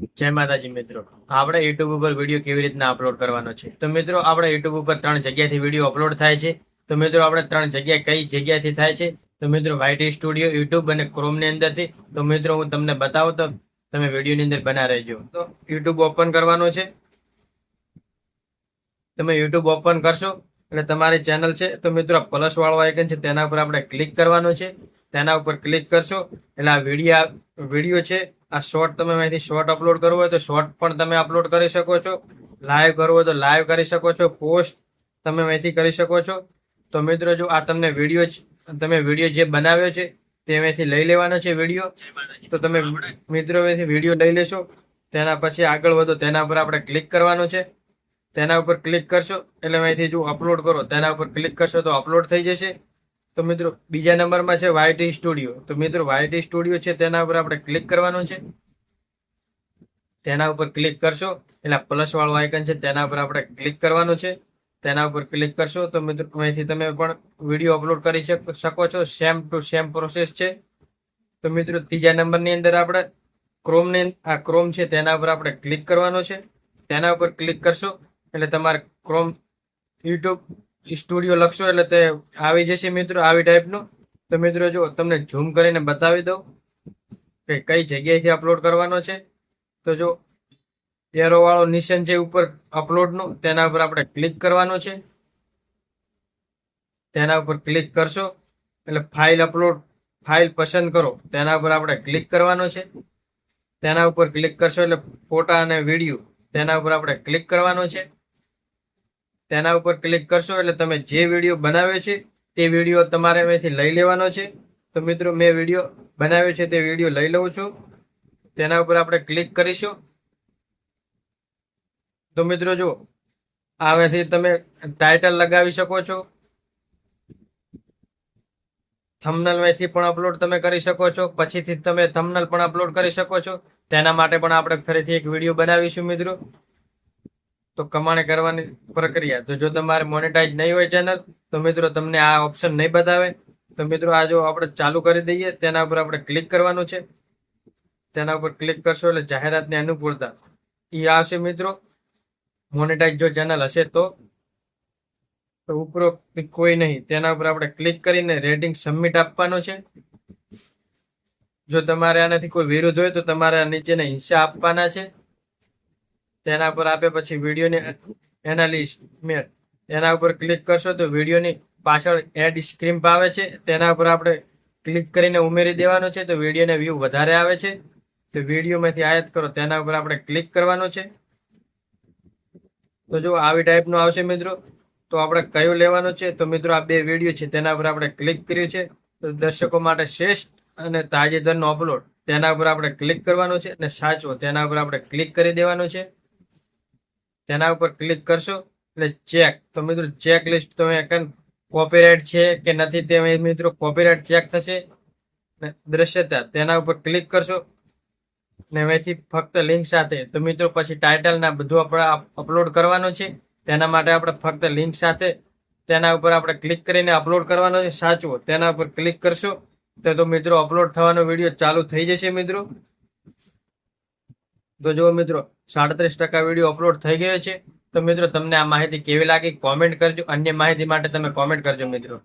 જય માતાજી મિત્રો, આપણે યુટ્યુબ ઉપર વિડીયો કેવી રીતના અપલોડ કરવાનો છે. તો મિત્રો, આપણે યુટ્યુબ ઉપર 3 જગ્યાથી વિડીયો અપલોડ થાય છે. તો મિત્રો, આપણે 3 જગ્યા કઈ જગ્યાથી થાય છે? તો મિત્રો, વાયટી સ્ટુડિયો, યુટ્યુબ અને ક્રોમની અંદરથી. તો મિત્રો, હું તમને બતાવું તો તમે વિડીયોની અંદર બના રહેજો. તો યુટ્યુબ ઓપન કરવાનું છે. તમે યુટ્યુબ ઓપન કરશો એટલે તમારી ચેનલ છે. તો મિત્રો, પ્લસ વાળો આઇકન છે તેના ઉપર આપણે ક્લિક કરવાનું છે. તેના ઉપર ક્લિક કરશો એટલે આ વિડીયો છે. આ શોર્ટ તમે અહીંથી શોર્ટ અપલોડ કરવો હોય તો શોર્ટ પણ તમે અપલોડ કરી શકો છો. લાઈવ કરવો હોય તો લાઈવ કરી શકો છો. પોસ્ટ તમે અહીંથી કરી શકો છો. તો મિત્રો, જો આ તમને વિડીયો જે બનાવ્યો છે તે અહીંથી લઈ લેવાનો છે વિડીયો. તો તમે મિત્રો અહીંથી વિડીયો લઈ લેશો. તેના પછી આગળ વધો, તેના ઉપર આપણે ક્લિક કરવાનું છે. તેના ઉપર ક્લિક કરશો એટલે અહીંથી જો અપલોડ કરો તેના ઉપર ક્લિક કરશો તો અપલોડ થઈ જશે. તો મિત્રો, બીજા નંબરમાં છે વાયટી સ્ટુડિયો. તો મિત્રો, વાયટી સ્ટુડિયો છે તેના ઉપર આપણે ક્લિક કરવાનું છે. તેના ઉપર ક્લિક કરશો એટલે પ્લસ વાળું આઇકન છે તેના ઉપર આપણે ક્લિક કરવાનું છે. તેના ઉપર ક્લિક કરશો તો મિત્રો, અહીંથી તમે પણ વિડીયો અપલોડ કરી શકો છો. સેમ ટુ સેમ પ્રોસેસ છે. તો મિત્રો, ત્રીજા નંબરની અંદર આપણે ક્રોમ છે તેના ઉપર આપણે ક્લિક કરવાનું છે. તેના ઉપર ક્લિક કરશો એટલે તમારે ક્રોમ યુટ્યુબ સ્ટુડિયો લખશો એટલે તે આવી જશે મિત્રો, આવી ટાઈપનું. તો મિત્રો, જો તમને ઝૂમ કરીને બતાવી દઉં કે કઈ જગ્યાએથી અપલોડ કરવાનો છે. તો જો એરો વાળો નિશાન છે ઉપર અપલોડનું, તેના ઉપર આપણે ક્લિક કરવાનું છે. તેના ઉપર ક્લિક કરશો એટલે ફાઇલ પસંદ કરો, તેના ઉપર આપણે ક્લિક કરવાનું છે. તેના ઉપર ક્લિક કરશો એટલે ફોટા અને વિડીયો, તેના ઉપર આપણે ક્લિક કરવાનું છે. તેના ઉપર ક્લિક કરશો એટલે તમે જે વિડીયો બનાવ્યો છે તે વિડીયો તમારે અહીંથી લઈ લેવાનો છે. તો મિત્રો, મેં વિડીયો બનાવ્યો છે તે વિડીયો લઈ લઉં છું. તેના ઉપર આપણે ક્લિક કરીશું. તો મિત્રો, જો આવેથી તમે ટાઇટલ લગાવી શકો છો. થંબનેલ માંથી પણ અપલોડ તમે કરી શકો છો. પછીથી તમે થંબનેલ પણ અપલોડ કરી શકો છો. તેના માટે પણ આપણે ફરીથી એક વિડીયો બનાવીશું મિત્રો. તો કમાણી કરવાની પ્રક્રિયા. તો જો તમારે મોનેટાઈઝ નહીં હોય ચેનલ, તો મિત્રો તમને આ ઓપ્શન નહીં બતાવે. તો મિત્રો, આ જો આપણે ચાલુ કરી દઈએ, તેના ઉપર આપણે ક્લિક કરવાનું છે. તેના ઉપર ક્લિક કરશો એટલે જાહેરાતની અનુકૂળતા એ આવશે મિત્રો. મોનેટાઈઝ જો ચેનલ હશે તો ઉપરોક્ત કોઈ નહીં. તેના ઉપર આપણે ક્લિક કરીને રેટિંગ સબમિટ આપવાનું છે. જો તમારે આનાથી કોઈ વિરોધ હોય તો તમારે નીચેના હિસ્સા આપવાના છે. તેના પર આપ્યા પછી વિડીયોની એનાલિસ્ટ એના ઉપર ક્લિક કરશો તો વિડીયોની પાછળ એડ સ્ક્રીમ્પ આવે છે, તેના ઉપર આપણે ક્લિક કરીને ઉમેરી દેવાનું છે. તો વિડીયોને વ્યૂ વધારે આવે છે. તો વિડીયોમાંથી આયાત કરો, તેના ઉપર આપણે ક્લિક કરવાનું છે. તો જો આવી ટાઈપનું આવશે મિત્રો. તો આપણે કયું લેવાનું છે? તો મિત્રો, આ 2 વિડીયો છે તેના ઉપર આપણે ક્લિક કર્યું છે. તો દર્શકો માટે શ્રેષ્ઠ અને તાજેતરનો અપલોડ, તેના ઉપર આપણે ક્લિક કરવાનું છે. અને સાચવો, તેના ઉપર આપણે ક્લિક કરી દેવાનું છે. તેના ઉપર ક્લિક કરશો એટલે ચેક. તો મિત્રો, ચેક લિસ્ટ તમે કોપીરાઇટ છે કે નથી તે મિત્રો કોપીરાઇટ ચેક થશે. દ્રશ્યતા, તેના ઉપર ક્લિક કરશો ને અહીંથી ફક્ત લિંક સાથે. તો મિત્રો, પછી ટાઇટલ ના બધું આપણે અપલોડ કરવાનું છે. તેના માટે આપણે ફક્ત લિંક સાથે તેના ઉપર આપણે ક્લિક કરીને અપલોડ કરવાનો છે. સાચવો, તેના ઉપર ક્લિક કરશો તો મિત્રો અપલોડ થવાનો વિડીયો ચાલુ થઈ જશે મિત્રો. તો જો મિત્રો, 37% વિડીયો અપલોડ થઈ ગયો છે. તો મિત્રો, તમને આ માહિતી કેવી લાગી કોમેન્ટ કરજો. અન્ય માહિતી માટે તમે કોમેન્ટ કરજો મિત્રો.